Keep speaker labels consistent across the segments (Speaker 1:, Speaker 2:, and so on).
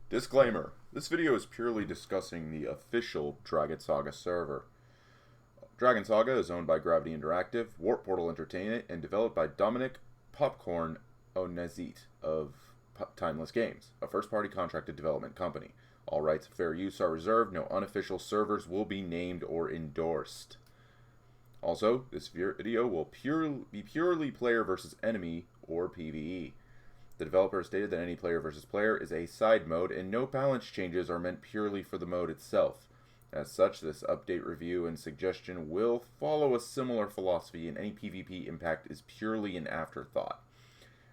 Speaker 1: Disclaimer: this video is purely discussing the official Dragon Saga server. Dragon Saga is owned by Gravity Interactive, Warp Portal Entertainment, and developed by Dominic Popcorn Onezit of Timeless Games, a first-party contracted development company. All rights of fair use are reserved. No unofficial servers will be named or endorsed. Also, this video will be purely player versus enemy or PvE. The developer stated that any player versus player is a side mode, and no balance changes are meant purely for the mode itself. As such, this update review and suggestion will follow a similar philosophy, and any PvP impact is purely an afterthought.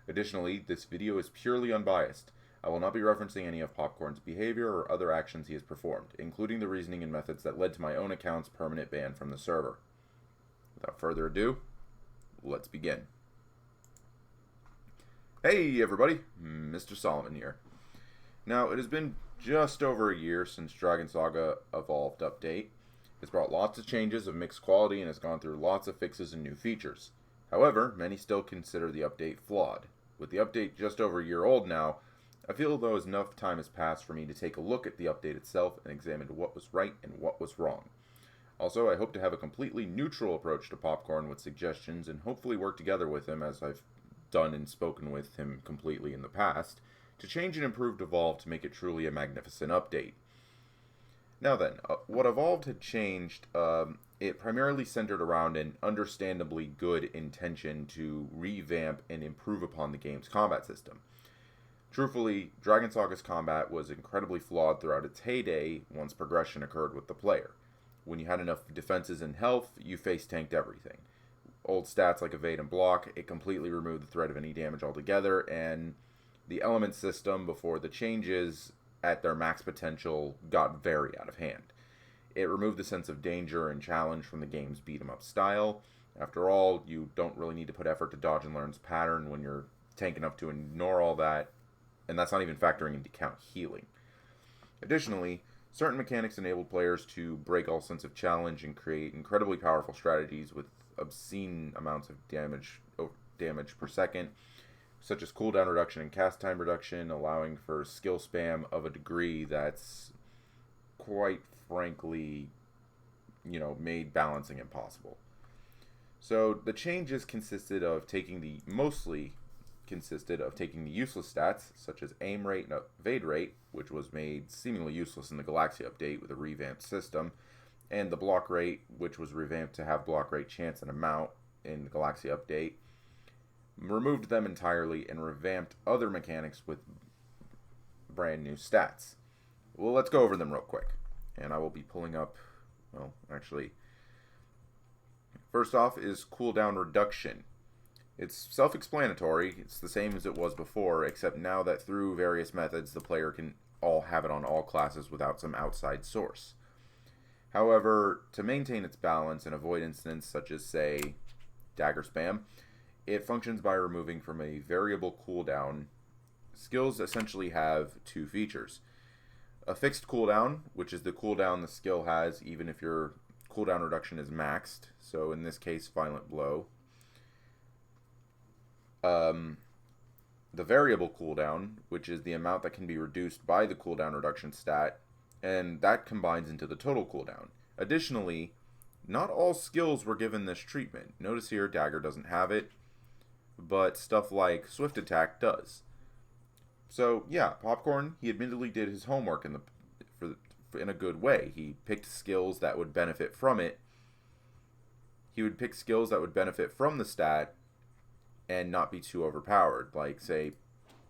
Speaker 1: Additionally, this video is purely unbiased. I will not be referencing any of Popcorn's behavior or other actions he has performed, including the reasoning and methods that led to my own account's permanent ban from the server. Without further ado, let's begin. Hey everybody, MrSolomon here. Now, it has been just over a year since Dragon Saga Evolved update. It's brought lots of changes of mixed quality and has gone through lots of fixes and new features. However, many still consider the update flawed. With the update just over a year old now, I feel though enough time has passed for me to take a look at the update itself and examine what was right and what was wrong. Also, I hope to have a completely neutral approach to Popcorn with suggestions and hopefully work together with him, as I've done and spoken with him completely in the past, to change and improve Evolved to make it truly a magnificent update. Now then, what Evolved had changed, it primarily centered around an understandably good intention to revamp and improve upon the game's combat system. Truthfully, Dragon Saga's combat was incredibly flawed throughout its heyday once progression occurred with the player. When you had enough defenses and health, you face-tanked everything. Old stats like evade and block, it completely removed the threat of any damage altogether, and the element system before the changes at their max potential got very out of hand. It removed the sense of danger and challenge from the game's beat-em-up style. After all, you don't really need to put effort to dodge and learn's pattern when you're tank enough to ignore all that, and that's not even factoring into account healing. Additionally, certain mechanics enabled players to break all sense of challenge and create incredibly powerful strategies with obscene amounts of damage per second, such as cooldown reduction and cast time reduction, allowing for skill spam of a degree that's quite frankly, made balancing impossible. So the changes mostly consisted of taking the useless stats, such as aim rate and evade rate, which was made seemingly useless in the Galaxy update with a revamped system, and the block rate, which was revamped to have block rate chance and amount in the Galaxy update, removed them entirely and revamped other mechanics with brand new stats. Well, let's go over them real quick. And I will be pulling up, first off is cooldown reduction. It's self-explanatory. It's the same as it was before, except now that through various methods the player can all have it on all classes without some outside source. However, to maintain its balance and avoid incidents such as, say, dagger spam, it functions by removing from a variable cooldown. Skills essentially have two features. A fixed cooldown, which is the cooldown the skill has even if your cooldown reduction is maxed, so in this case, Violent Blow. The variable cooldown, which is the amount that can be reduced by the cooldown reduction stat, and that combines into the total cooldown. Additionally, not all skills were given this treatment. Notice here, Dagger doesn't have it, but stuff like Swift Attack does. So, yeah, Popcorn, he admittedly did his homework in a good way. He picked skills that would benefit from it. He would pick skills that would benefit from the stat and not be too overpowered. Like, say,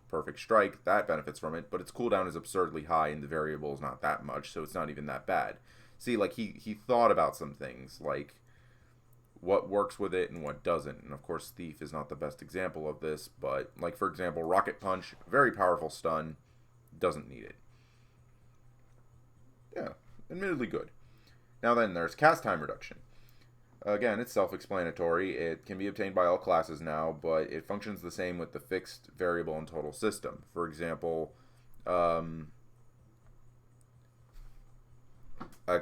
Speaker 1: Perfect Strike, that benefits from it, but its cooldown is absurdly high and the variable is not that much, so it's not even that bad. See, like, he thought about some things, like what works with it and what doesn't. And of course, Thief is not the best example of this, but, like, for example, Rocket Punch, very powerful stun, doesn't need it. Yeah, admittedly good. Now then, there's cast time reduction. Again, it's self-explanatory. It can be obtained by all classes now, but it functions the same with the fixed, variable, and total system. For example, a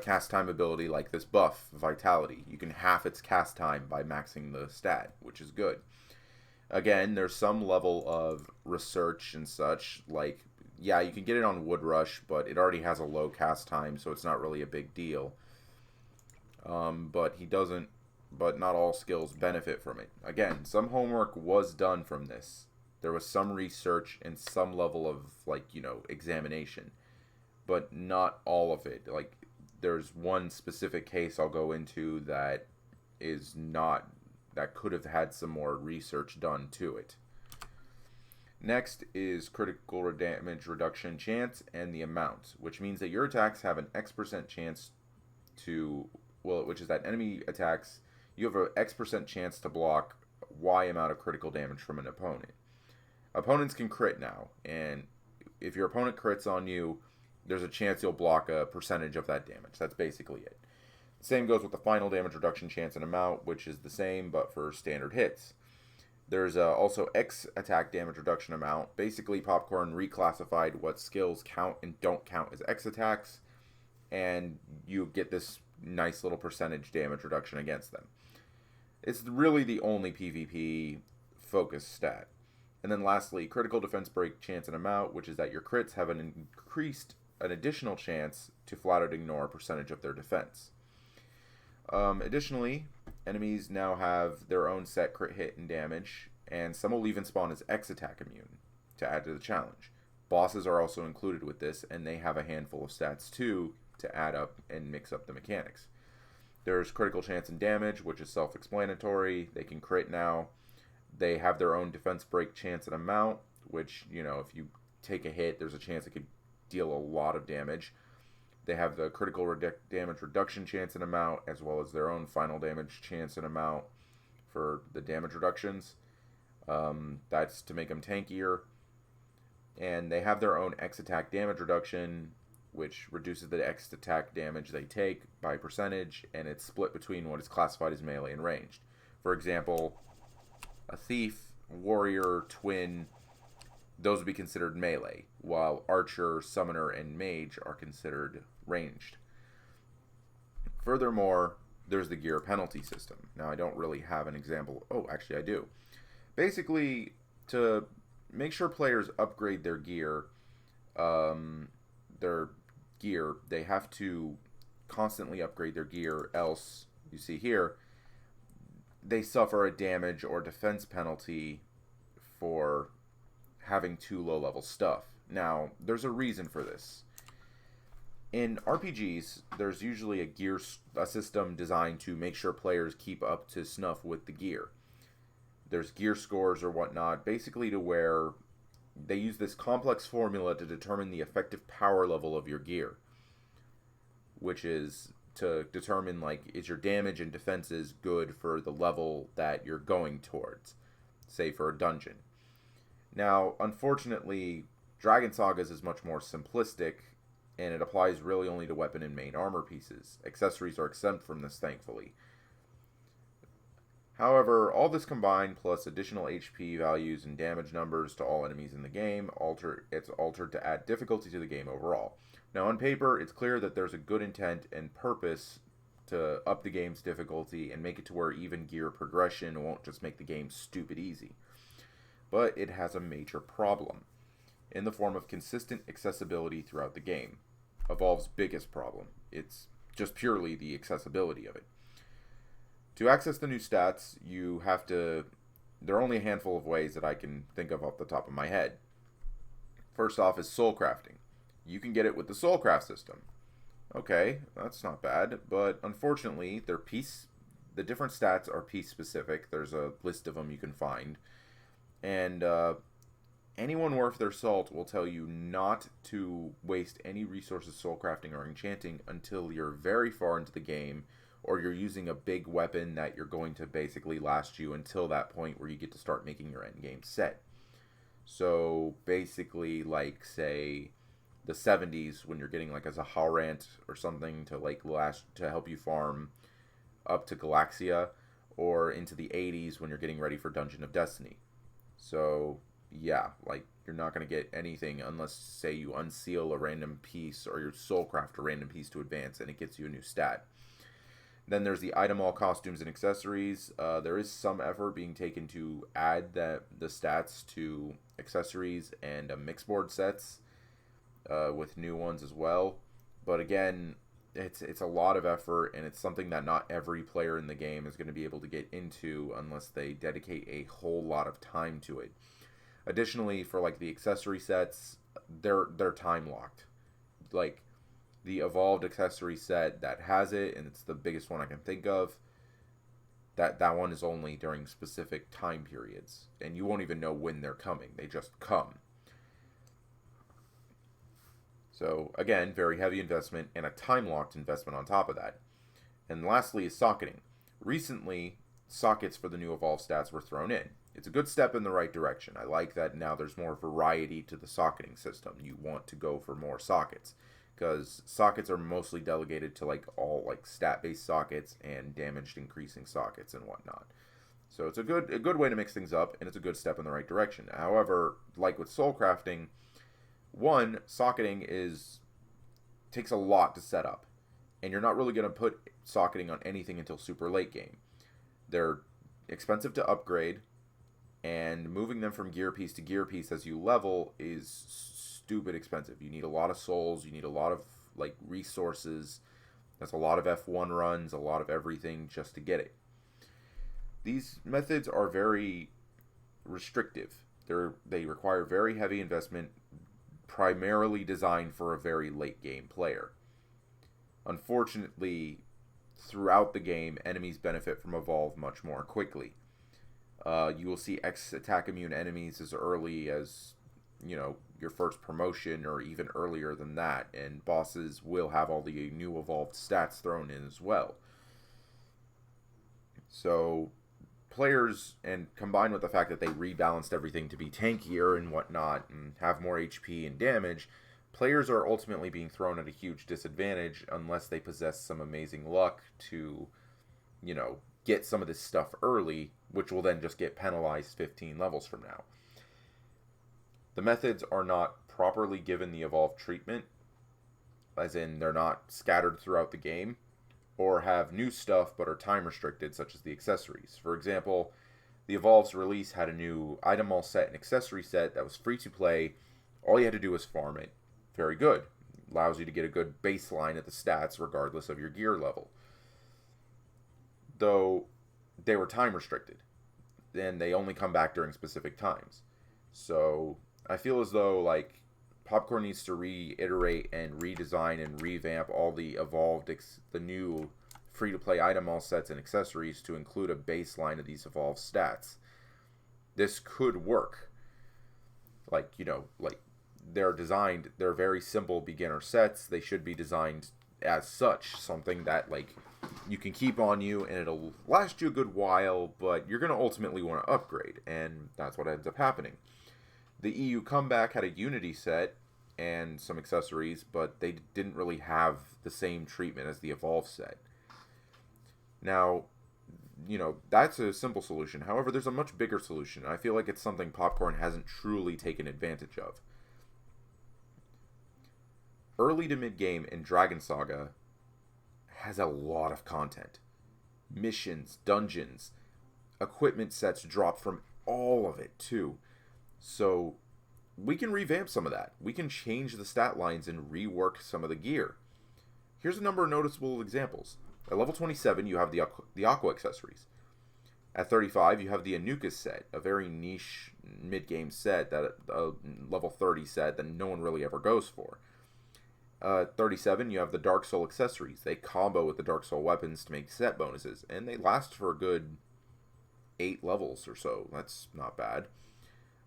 Speaker 1: cast time ability like this buff, Vitality. You can half its cast time by maxing the stat, which is good. Again, there's some level of research and such, like, Yeah, you can get it on Wood Rush, but it already has a low cast time, so it's not really a big deal. But he doesn't. But not all skills benefit from it. Again, some homework was done from this. There was some research and some level of examination, but not all of it. Like there's one specific case I'll go into that is not that could have had some more research done to it. Next is critical damage reduction chance and the amount, which means that your attacks have an X% chance which is that enemy attacks, you have an X% chance to block Y amount of critical damage from an opponent. Opponents can crit now, and if your opponent crits on you, there's a chance you'll block a percentage of that damage. That's basically it. Same goes with the final damage reduction chance and amount, which is the same but for standard hits. There's also X attack damage reduction amount. Basically, Popcorn reclassified what skills count and don't count as X attacks, and you get this nice little percentage damage reduction against them. It's really the only PvP focused stat. And then lastly, critical defense break chance and amount, which is that your crits have an additional chance to flat out ignore a percentage of their defense. Additionally, enemies now have their own set crit hit and damage, and some will even spawn as X attack immune to add to the challenge. Bosses are also included with this, and they have a handful of stats too to add up and mix up the mechanics. There's critical chance and damage, which is self-explanatory. They can crit now. They have their own defense break chance and amount, which, if you take a hit, there's a chance it could deal a lot of damage. They have the critical damage reduction chance and amount, as well as their own final damage chance and amount for the damage reductions. That's to make them tankier. And they have their own X attack damage reduction, which reduces the X attack damage they take by percentage, and it's split between what is classified as melee and ranged. For example, a thief, warrior, twin, those would be considered melee, while archer, summoner, and mage are considered ranged. Furthermore, there's the gear penalty system. Now, I don't really have an example. Oh, actually, I do. Basically, to make sure players upgrade their gear, they have to constantly upgrade their gear, else, you see here, they suffer a damage or defense penalty for having too low level stuff. Now, there's a reason for this. In RPGs, there's usually a system designed to make sure players keep up to snuff with the gear. There's gear scores or whatnot, basically to where they use this complex formula to determine the effective power level of your gear, which is to determine, is your damage and defenses good for the level that you're going towards, say for a dungeon. Now, unfortunately, Dragon Sagas is much more simplistic, and it applies really only to weapon and main armor pieces. Accessories are exempt from this, thankfully. However, all this combined, plus additional HP values and damage numbers to all enemies in the game, it's altered to add difficulty to the game overall. Now, on paper, it's clear that there's a good intent and purpose to up the game's difficulty and make it to where even gear progression won't just make the game stupid easy. But it has a major problem, in the form of consistent accessibility throughout the game. Evolve's biggest problem. It's just purely the accessibility of it. To access the new stats, there are only a handful of ways that I can think of off the top of my head. First off is soul crafting. You can get it with the soul craft system. Okay, that's not bad, but unfortunately, the different stats are piece specific. There's a list of them you can find. And anyone worth their salt will tell you not to waste any resources soul crafting or enchanting until you're very far into the game, or you're using a big weapon that you're going to basically last you until that point where you get to start making your end game set. So basically, say the 70s when you're getting as a Harant or something to help you farm up to Galaxia, or into the 80s when you're getting ready for Dungeon of Destiny. So yeah, you're not going to get anything unless, say, you unseal a random piece or you soulcraft a random piece to advance and it gets you a new stat. Then there's the item all costumes and accessories. There is some effort being taken to add the stats to accessories and mixed board sets. with new ones as well. But again, it's a lot of effort, and it's something that not every player in the game is going to be able to get into unless they dedicate a whole lot of time to it. Additionally, for like the accessory sets, they're time locked. Like the evolved accessory set that has it, and it's the biggest one I can think of. That one is only during specific time periods, and you won't even know when they're coming. They just come. So again, very heavy investment and a time-locked investment on top of that. And lastly is socketing. Recently, sockets for the new evolved stats were thrown in. It's a good step in the right direction. I like that now there's more variety to the socketing system. You want to go for more sockets, because sockets are mostly delegated to like all like stat-based sockets and damage increasing sockets and whatnot. So it's a good way to mix things up, and it's a good step in the right direction. However, like with soul crafting, one, socketing takes a lot to set up, and you're not really going to put socketing on anything until super late game. They're expensive to upgrade, and moving them from gear piece to gear piece as you level is stupid expensive. You need a lot of souls, you need a lot of like resources. That's a lot of F1 runs, a lot of everything just to get it. These methods are very restrictive. They require very heavy investment, primarily designed for a very late game player. Unfortunately, throughout the game, enemies benefit from evolve much more quickly. You will see X attack immune enemies as early as, your first promotion, or even earlier than that, and bosses will have all the new evolved stats thrown in as well. So players, and combined with the fact that they rebalanced everything to be tankier and whatnot and have more HP and damage, players are ultimately being thrown at a huge disadvantage unless they possess some amazing luck to, get some of this stuff early, which will then just get penalized 15 levels from now. The methods are not properly given the evolved treatment, as in they're not scattered throughout the game, or have new stuff but are time restricted, such as the accessories. For example, the Evolve's release had a new item all set and accessory set that was free to play. All you had to do was farm it. Very good. Allows you to get a good baseline at the stats regardless of your gear level. Though they were time restricted, and they only come back during specific times. So I feel as though like Popcorn needs to reiterate and redesign and revamp all the the new free-to-play item all sets and accessories to include a baseline of these evolved stats. This could work. Like they're very simple beginner sets. They should be designed as such, something that like you can keep on you and it'll last you a good while, but you're going to ultimately want to upgrade, and that's what ends up happening. The EU Comeback had a Unity set and some accessories, but they didn't really have the same treatment as the Evolve set. Now, that's a simple solution. However, there's a much bigger solution. I feel like it's something Popcorn hasn't truly taken advantage of. Early to mid-game in Dragon Saga has a lot of content. Missions, dungeons, equipment sets drop from all of it, too. So we can revamp some of that. We can change the stat lines and rework some of the gear. Here's a number of noticeable examples. At level 27, you have the Aqua accessories. At 35, you have the Anuka set, a very niche mid-game set, that level 30 set that no one really ever goes for. 37, you have the Dark Soul accessories. They combo with the Dark Soul weapons to make set bonuses, and they last for a good 8 levels or so. That's not bad.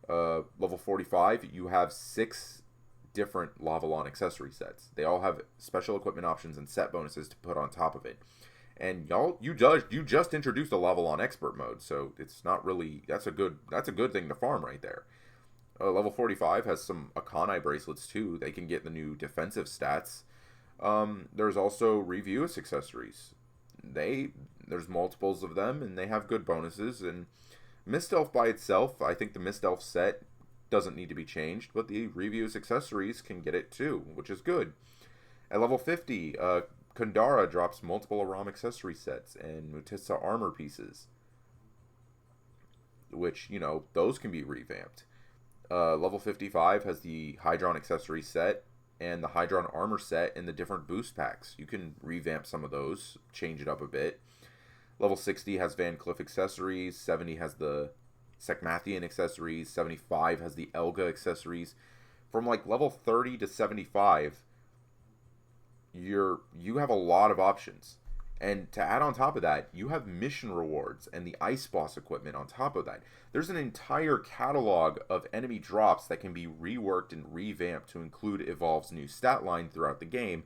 Speaker 1: Level 45, you have 6 different Lavalon accessory sets. They all have special equipment options and set bonuses to put on top of it. And you just introduced a Lavalon expert mode, so it's not really that's a good thing to farm right there. Level 45 has some Akanai bracelets too. They can get the new defensive stats. There's also Reviewist accessories. There's multiples of them, and they have good bonuses. And Mist Elf by itself, I think the Mist Elf set doesn't need to be changed, but the Reviewist accessories can get it too, which is good. At level 50, Kandara drops multiple Aram accessory sets and Mutissa armor pieces, which, those can be revamped. Level 55 has the Hydron accessory set, and the Hydron armor set and the different boost packs. You can revamp some of those, change it up a bit. Level 60 has Van Cleef accessories, 70 has the Sekmathian accessories, 75 has the Elga accessories. From like level 30 to 75, you have a lot of options. And to add on top of that, you have mission rewards and the ice boss equipment on top of that. There's an entire catalog of enemy drops that can be reworked and revamped to include Evolve's new stat line throughout the game.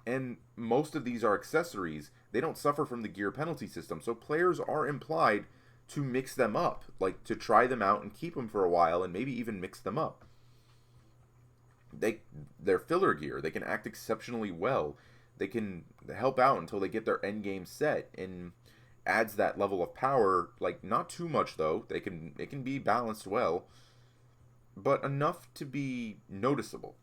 Speaker 1: And most of these are accessories. They don't suffer from the gear penalty system, so players are implied to mix them up, like to try them out and keep them for a while and maybe even mix them up. They're filler gear. They can act exceptionally well. They can help out until they get their end game set, and adds that level of power. Like, not too much though. It can be balanced well, but enough to be noticeable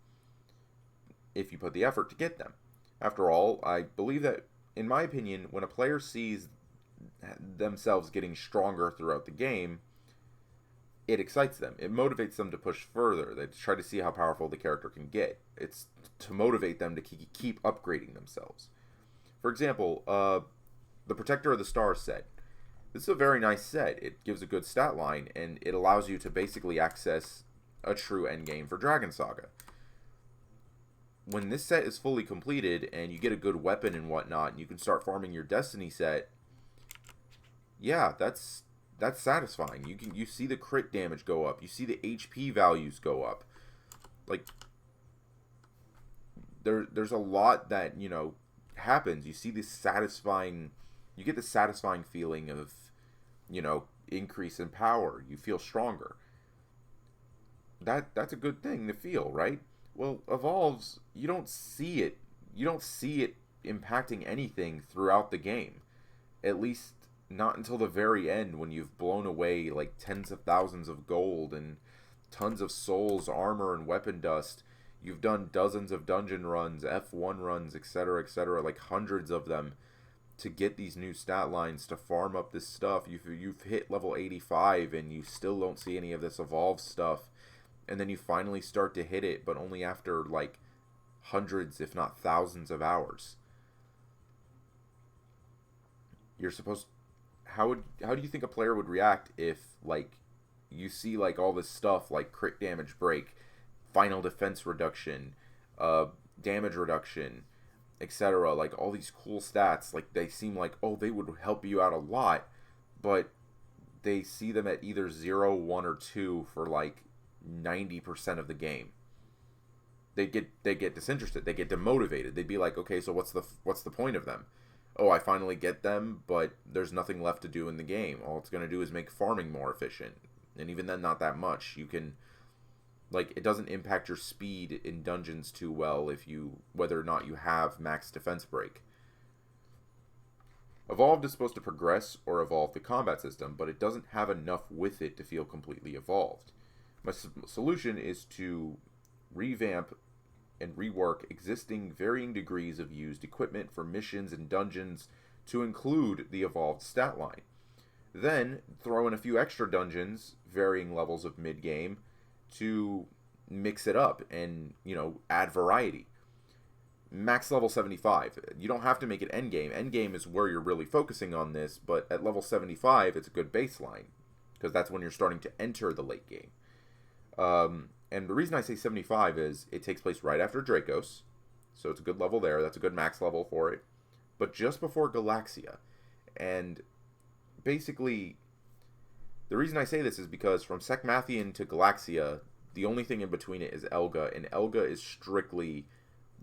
Speaker 1: if you put the effort to get them. After all, I believe that, in my opinion, when a player sees themselves getting stronger throughout the game, it excites them. It motivates them to push further. They try to see how powerful the character can get. It's to motivate them to keep upgrading themselves. For example, the Protector of the Stars set. This is a very nice set. It gives a good stat line, and it allows you to basically access a true endgame for Dragon Saga. When this set is fully completed, and you get a good weapon and whatnot, and you can start farming your Destiny set, yeah, that's satisfying. You see the crit damage go up. You see the HP values go up. Like, there's a lot that, happens. You see this satisfying, you get the satisfying feeling of, increase in power. You feel stronger. That's a good thing to feel, right? Well, Evolves, you don't see it. You don't see it impacting anything throughout the game. At least not until the very end, when you've blown away like tens of thousands of gold and tons of souls, armor, and weapon dust. You've done dozens of dungeon runs, F1 runs, etc., like hundreds of them, to get these new stat lines, to farm up this stuff. You've hit level 85 and you still don't see any of this Evolve stuff. And then you finally start to hit it, but only after like hundreds, if not thousands of hours. You're supposed... How do you think a player would react if, like, you see, like, all this stuff, like crit damage break, final defense reduction, damage reduction, etc., like, all these cool stats, like, they seem like, oh, they would help you out a lot, but they see them at either 0, 1, or 2 for, like, 90% of the game. They get disinterested, they get demotivated. They'd be like, okay, so what's the point of them? Oh, I finally get them, but there's nothing left to do in the game. All it's going to do is make farming more efficient. And even then, not that much. You can, like, it doesn't impact your speed in dungeons too well whether or not you have max defense break. Evolved is supposed to progress or evolve the combat system, but it doesn't have enough with it to feel completely evolved. My solution is to revamp and rework existing varying degrees of used equipment for missions and dungeons to include the evolved stat line. Then throw in a few extra dungeons, varying levels of mid-game, to mix it up and, add variety. Max level 75. You don't have to make it endgame. Endgame is where you're really focusing on this, but at level 75, it's a good baseline, because that's when you're starting to enter the late game. And the reason I say 75 is it takes place right after Dracos, so it's a good level there. That's a good max level for it. But just before Galaxia. And basically, the reason I say this is because from Sekmathian to Galaxia, the only thing in between it is Elga, and Elga is strictly,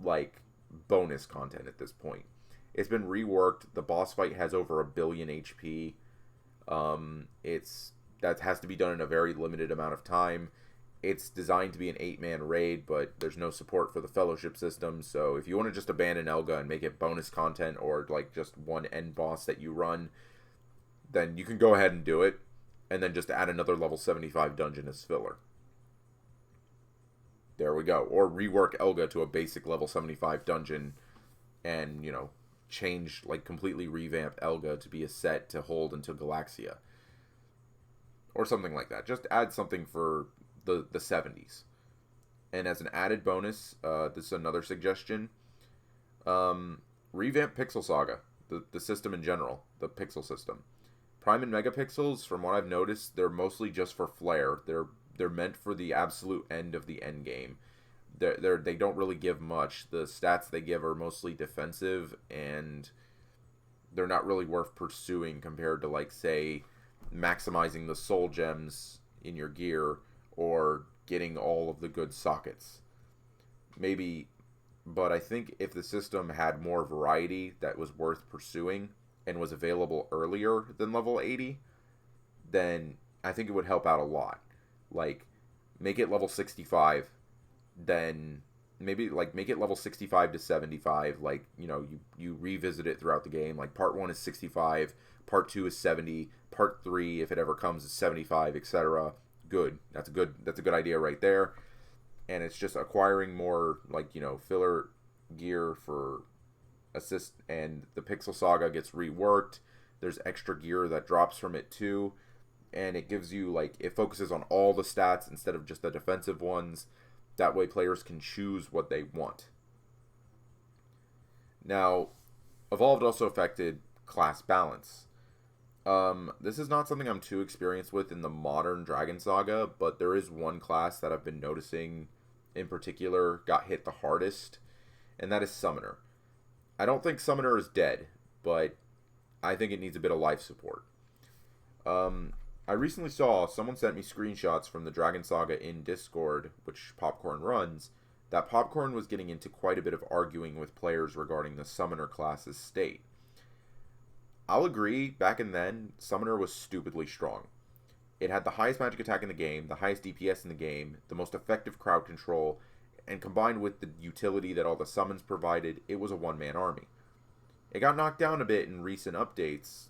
Speaker 1: like, bonus content at this point. It's been reworked. The boss fight has over 1 billion HP. That has to be done in a very limited amount of time. It's designed to be an 8-man raid, but there's no support for the fellowship system, so if you want to just abandon Elga and make it bonus content or like just one end boss that you run, then you can go ahead and do it, and then just add another level 75 dungeon as filler. There we go. Or rework Elga to a basic level 75 dungeon and, change, like, completely revamp Elga to be a set to hold until Galaxia. Or something like that. Just add something for the 70s And as an added bonus, this is another suggestion. Revamp Pixel Saga, the system in general, the pixel system. Prime and megapixels, from what I've noticed, they're mostly just for flair. They're meant for the absolute end of the end game. They don't really give much. The stats they give are mostly defensive, and they're not really worth pursuing compared to, like, say, maximizing the soul gems in your gear or getting all of the good sockets. Maybe, but I think if the system had more variety that was worth pursuing and was available earlier than level 80, then I think it would help out a lot. Like, make it level 65, then maybe, like, make it level 65 to 75. Like, you revisit it throughout the game. Like, part 1 is 65, part 2 is 70, part 3, if it ever comes, is 75, etc. Good. That's a good idea right there. And it's just acquiring more, like, filler gear for assist, and the Pixel Saga gets reworked. There's extra gear that drops from it too, and it gives you, like, it focuses on all the stats instead of just the defensive ones. That way players can choose what they want. Now, Evolved also affected class balance. This is not something I'm too experienced with in the modern Dragon Saga, but there is one class that I've been noticing in particular got hit the hardest, and that is Summoner. I don't think Summoner is dead, but I think it needs a bit of life support. I recently saw, someone sent me screenshots from the Dragon Saga in Discord, which Popcorn runs, that Popcorn was getting into quite a bit of arguing with players regarding the Summoner class's state. I'll agree, back in then, Summoner was stupidly strong. It had the highest magic attack in the game, the highest DPS in the game, the most effective crowd control, and combined with the utility that all the summons provided, it was a one-man army. It got knocked down a bit in recent updates,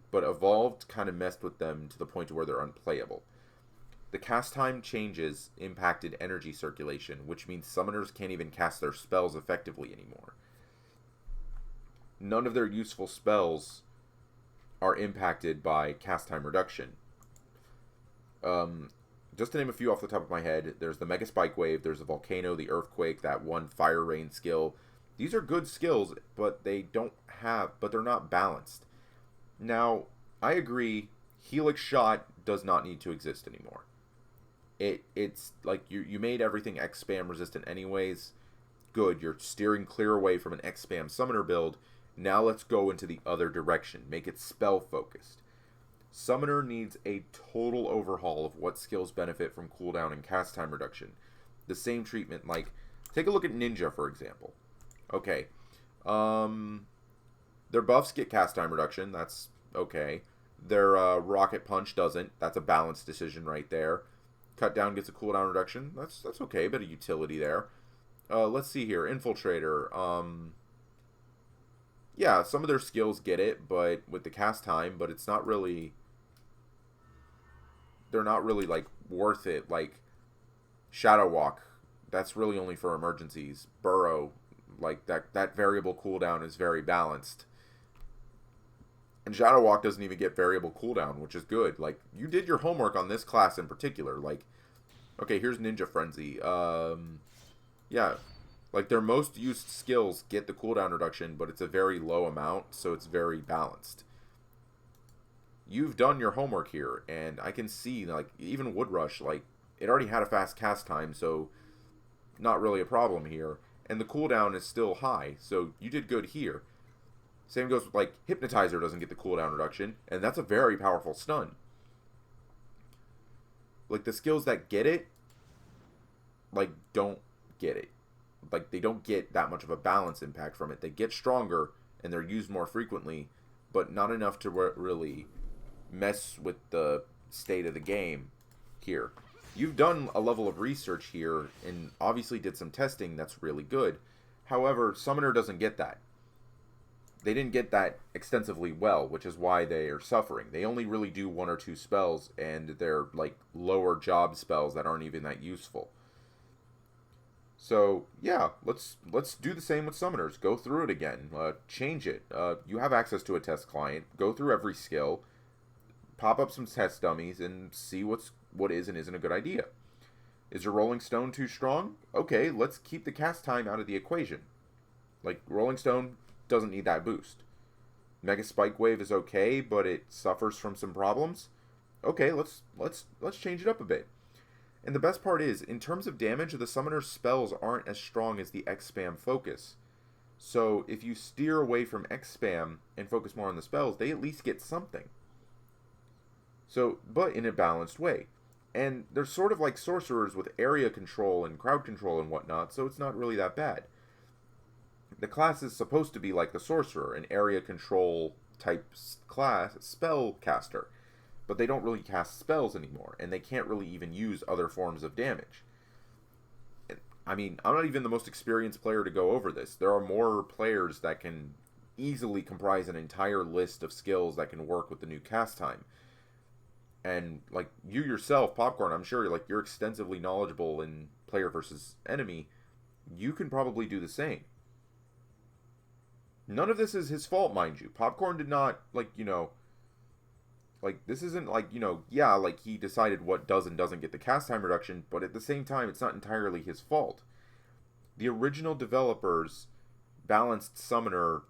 Speaker 1: but Evolved kind of messed with them to the point where they're unplayable. The cast time changes impacted energy circulation, which means summoners can't even cast their spells effectively anymore. None of their useful spells are impacted by cast time reduction. Just to name a few off the top of my head, there's the Mega Spike Wave, there's the Volcano, the Earthquake, that one Fire Rain skill. These are good skills, but they're not balanced. Now, I agree, Helix Shot does not need to exist anymore. It's like you made everything X-Spam resistant anyways. Good, you're steering clear away from an X-Spam Summoner build. Now let's go into the other direction. Make it spell-focused. Summoner needs a total overhaul of what skills benefit from cooldown and cast time reduction. The same treatment, like, take a look at Ninja, for example. Okay. Their buffs get cast time reduction. That's okay. Their Rocket Punch doesn't. That's a balanced decision right there. Cut Down gets a cooldown reduction. That's okay. Bit of utility there. Let's see here. Infiltrator. Yeah, some of their skills get it, but with the cast time, but it's not really... They're not really, like, worth it. Like, Shadow Walk, that's really only for emergencies. Burrow, like, that variable cooldown is very balanced. And Shadow Walk doesn't even get variable cooldown, which is good. Like, you did your homework on this class in particular. Like, okay, here's Ninja Frenzy. Yeah, like, their most used skills get the cooldown reduction, but it's a very low amount, so it's very balanced. You've done your homework here, and I can see, like, even Wood Rush, like, it already had a fast cast time, so not really a problem here. And the cooldown is still high, so you did good here. Same goes with, like, Hypnotizer doesn't get the cooldown reduction, and that's a very powerful stun. Like, the skills that get it, like, don't get it. Like, they don't get that much of a balance impact from it. They get stronger, and they're used more frequently, but not enough to really mess with the state of the game here. You've done a level of research here, and obviously did some testing that's really good. However, Summoner doesn't get that. They didn't get that extensively well, which is why they are suffering. They only really do one or two spells, and they're, like, lower job spells that aren't even that useful. So, yeah, let's do the same with Summoners. Go through it again. Change it. You have access to a test client. Go through every skill. Pop up some test dummies and see what is and isn't a good idea. Is your Rolling Stone too strong? Okay, let's keep the cast time out of the equation. Like, Rolling Stone doesn't need that boost. Mega Spike Wave is okay, but it suffers from some problems. Okay, let's change it up a bit. And the best part is, in terms of damage, the summoner's spells aren't as strong as the X-Spam focus. So if you steer away from X-Spam and focus more on the spells, they at least get something. So, but in a balanced way. And they're sort of like sorcerers with area control and crowd control and whatnot, so it's not really that bad. The class is supposed to be like the sorcerer, an area control type class spell caster. But they don't really cast spells anymore, and they can't really even use other forms of damage. I mean, I'm not even the most experienced player to go over this. There are more players that can easily comprise an entire list of skills that can work with the new cast time. And, like, you yourself, Popcorn, I'm sure you're extensively knowledgeable in player versus enemy. You can probably do the same. None of this is his fault, mind you. Popcorn did not, this isn't he decided what does and doesn't get the cast time reduction, but at the same time, it's not entirely his fault. The original developers balanced Summoner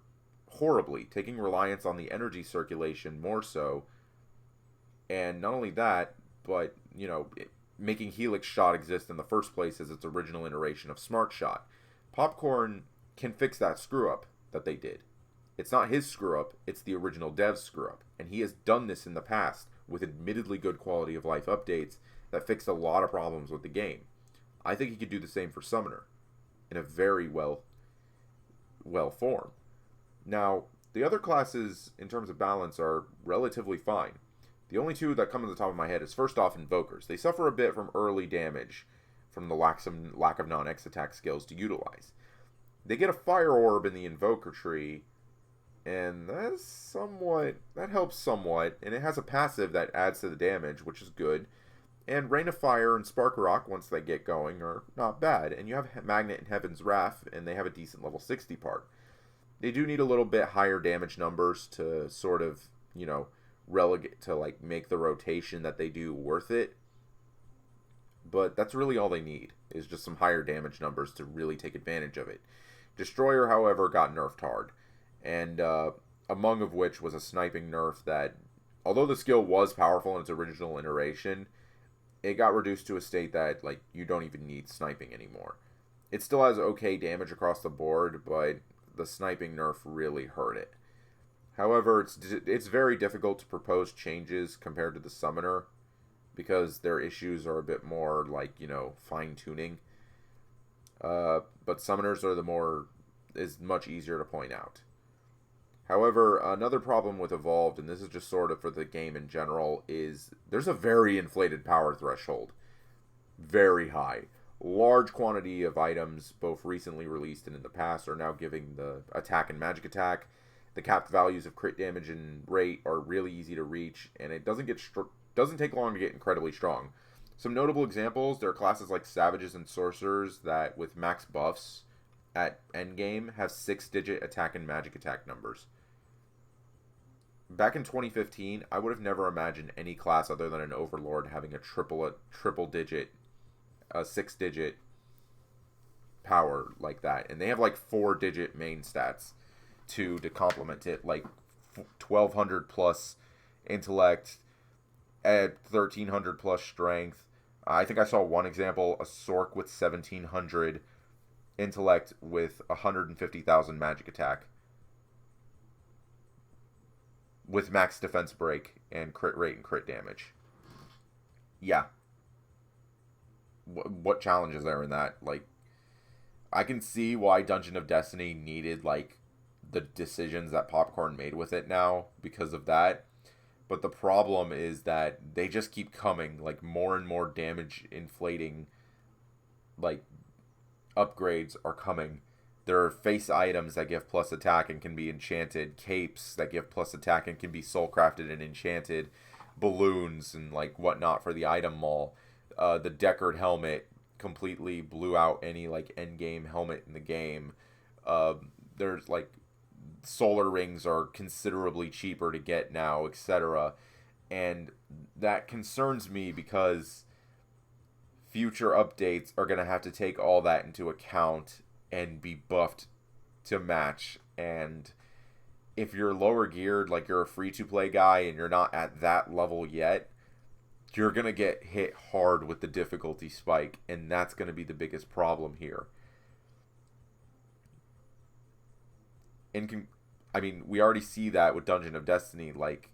Speaker 1: horribly, taking reliance on the energy circulation more so. And not only that, but, making Helix Shot exist in the first place as its original iteration of Smart Shot. Popcorn can fix that screw-up that they did. It's not his screw-up, it's the original dev's screw-up. And he has done this in the past with admittedly good quality of life updates that fixed a lot of problems with the game. I think he could do the same for Summoner in a very well form. Now, the other classes, in terms of balance, are relatively fine. The only two that come to the top of my head is, first off, Invokers. They suffer a bit from early damage from the lack of non-X attack skills to utilize. They get a Fire Orb in the Invoker tree, and that helps somewhat, and it has a passive that adds to the damage, which is good. And Rain of Fire and Spark Rock, once they get going, are not bad. And you have Magnet and Heaven's Wrath, and they have a decent level 60 part. They do need a little bit higher damage numbers to sort of, relegate to make the rotation that they do worth it. But that's really all they need, is just some higher damage numbers to really take advantage of it. Destroyer, however, got nerfed hard. And among of which was a sniping nerf that, although the skill was powerful in its original iteration, it got reduced to a state that, you don't even need sniping anymore. It still has okay damage across the board, but the sniping nerf really hurt it. However, it's very difficult to propose changes compared to the Summoner, because their issues are a bit more fine-tuning. But Summoners is much easier to point out. However, another problem with Evolved, and this is just sort of for the game in general, is there's a very inflated power threshold. Very high. Large quantity of items, both recently released and in the past, are now giving the attack and magic attack. The capped values of crit damage and rate are really easy to reach, and it doesn't take long to get incredibly strong. Some notable examples, there are classes like Savages and Sorcerers that, with max buffs at endgame, have 6-digit attack and magic attack numbers. Back in 2015, I would have never imagined any class other than an Overlord having a triple-digit, 6-digit power like that. And they have 4-digit main stats to complement it, 1,200 plus intellect, at 1,300 plus strength. I think I saw one example, a Sork with 1,700 intellect with 150,000 magic attack, with max defense break and crit rate and crit damage. Yeah. What challenge is there in that? I can see why Dungeon of Destiny needed, the decisions that Popcorn made with it now because of that. But the problem is that they just keep coming, more and more damage inflating, upgrades are coming. There are face items that give plus attack and can be enchanted, capes that give plus attack and can be soul crafted and enchanted, balloons and whatnot for the item mall. The Deckard helmet completely blew out any end game helmet in the game. There's solar rings are considerably cheaper to get now, etc. And that concerns me because future updates are going to have to take all that into account and be buffed to match. And if you're lower geared, like you're a free-to-play guy and you're not at that level yet, you're going to get hit hard with the difficulty spike, and that's going to be the biggest problem here. We already see that with Dungeon of Destiny. Like,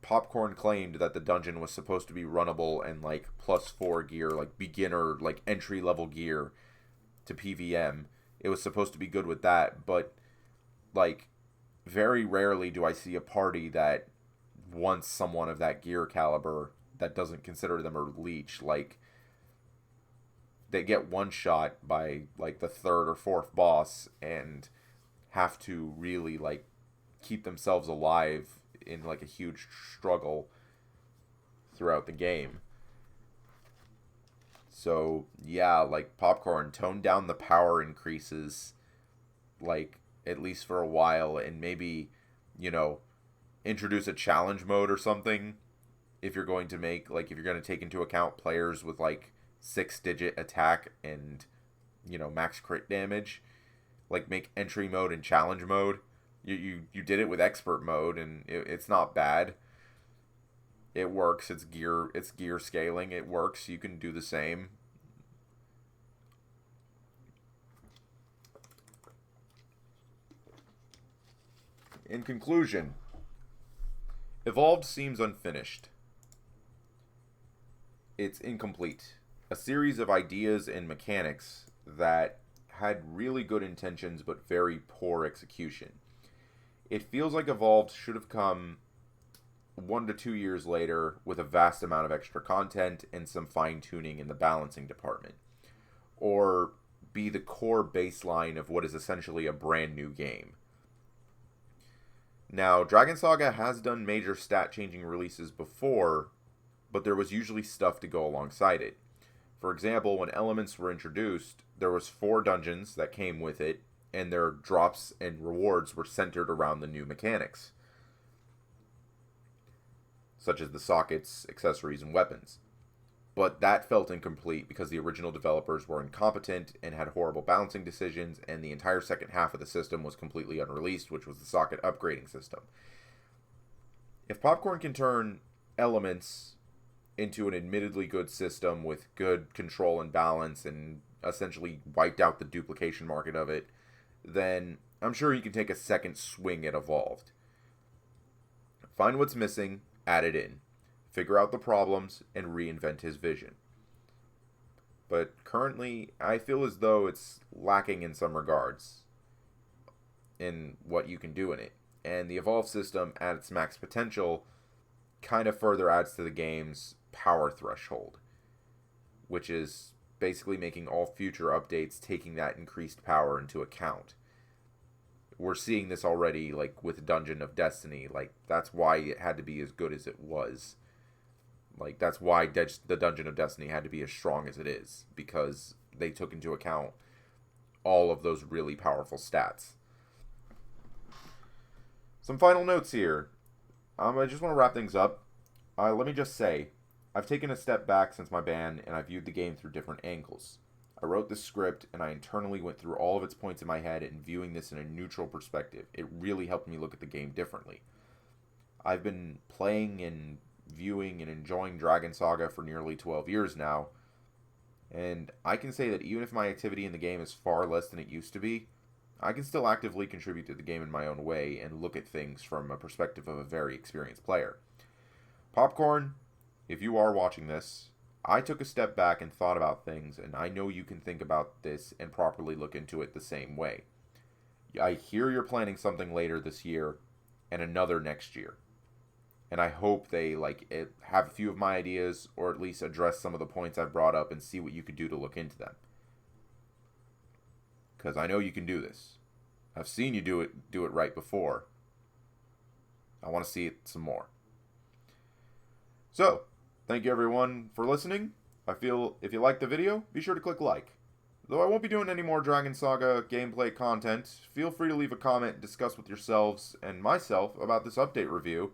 Speaker 1: Popcorn claimed that the dungeon was supposed to be runnable and, like, +4 gear, like, beginner, like, entry-level gear to PVM. It was supposed to be good with that, but, like, very rarely do I see a party that wants someone of that gear caliber that doesn't consider them a leech. Like, they get one shot by, like, the third or fourth boss and have to really, like, keep themselves alive in, like, a huge struggle throughout the game. So, yeah, like, Popcorn, tone down the power increases, like, at least for a while, and maybe, introduce a challenge mode or something if you're going to make, like, if you're going to take into account players with, like, 6-digit attack and, max crit damage. Like, make entry mode and challenge mode. You did it with expert mode, and it's not bad. It works. It's gear scaling. It works. You can do the same. In conclusion, Evolved seems unfinished. It's incomplete. A series of ideas and mechanics that had really good intentions but very poor execution. It feels like Evolved should have come 1 to 2 years later with a vast amount of extra content and some fine-tuning in the balancing department. Or be the core baseline of what is essentially a brand new game. Now, Dragon Saga has done major stat-changing releases before, but there was usually stuff to go alongside it. For example, when Elements were introduced, there was 4 dungeons that came with it, and their drops and rewards were centered around the new mechanics, such as the sockets, accessories, and weapons. But that felt incomplete because the original developers were incompetent and had horrible balancing decisions, and the entire second half of the system was completely unreleased, which was the socket upgrading system. If Popcorn can turn Elements into an admittedly good system with good control and balance and essentially wiped out the duplication market of it, then I'm sure he can take a second swing at Evolved. Find what's missing, add it in. Figure out the problems, and reinvent his vision. But currently, I feel as though it's lacking in some regards in what you can do in it. And the Evolve system, at its max potential, kind of further adds to the game's power threshold, which is basically making all future updates taking that increased power into account. We're seeing this already, like, with Dungeon of Destiny. Like, that's why it had to be as good as it was. Like, that's why the Dungeon of Destiny had to be as strong as it is, because they took into account all of those really powerful stats. Some final notes here. I just want to wrap things up. Let me just say, I've taken a step back since my ban, and I viewed the game through different angles. I wrote this script, and I internally went through all of its points in my head and viewing this in a neutral perspective. It really helped me look at the game differently. I've been playing and viewing and enjoying Dragon Saga for nearly 12 years now, and I can say that even if my activity in the game is far less than it used to be, I can still actively contribute to the game in my own way and look at things from a perspective of a very experienced player. Popcorn, if you are watching this, I took a step back and thought about things, and I know you can think about this and properly look into it the same way. I hear you're planning something later this year and another next year. And I hope they have a few of my ideas, or at least address some of the points I've brought up and see what you could do to look into them. Because I know you can do this. I've seen you do it right before. I want to see it some more. So, thank you everyone for listening. I feel if you liked the video, be sure to click like. Though I won't be doing any more Dragon Saga gameplay content, feel free to leave a comment and discuss with yourselves and myself about this update review.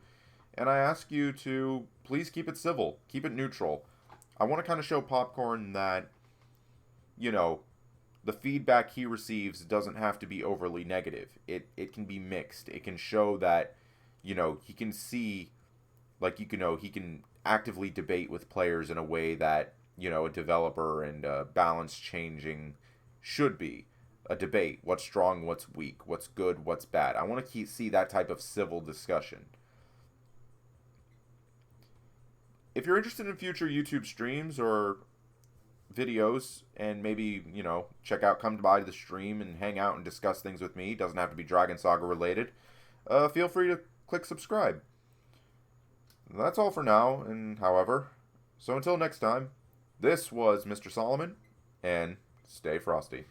Speaker 1: And I ask you to please keep it civil, keep it neutral. I want to kind of show Popcorn that, you know, the feedback he receives doesn't have to be overly negative. It can be mixed. It can show that, he can see, like, he can actively debate with players in a way that, a developer and balance changing should be. A debate. What's strong, what's weak, what's good, what's bad. I want to see that type of civil discussion. If you're interested in future YouTube streams or videos and maybe, come by to the stream and hang out and discuss things with me, doesn't have to be Dragon Saga related, feel free to click subscribe. That's all for now, and however, so until next time, this was MrSolomon, and stay frosty.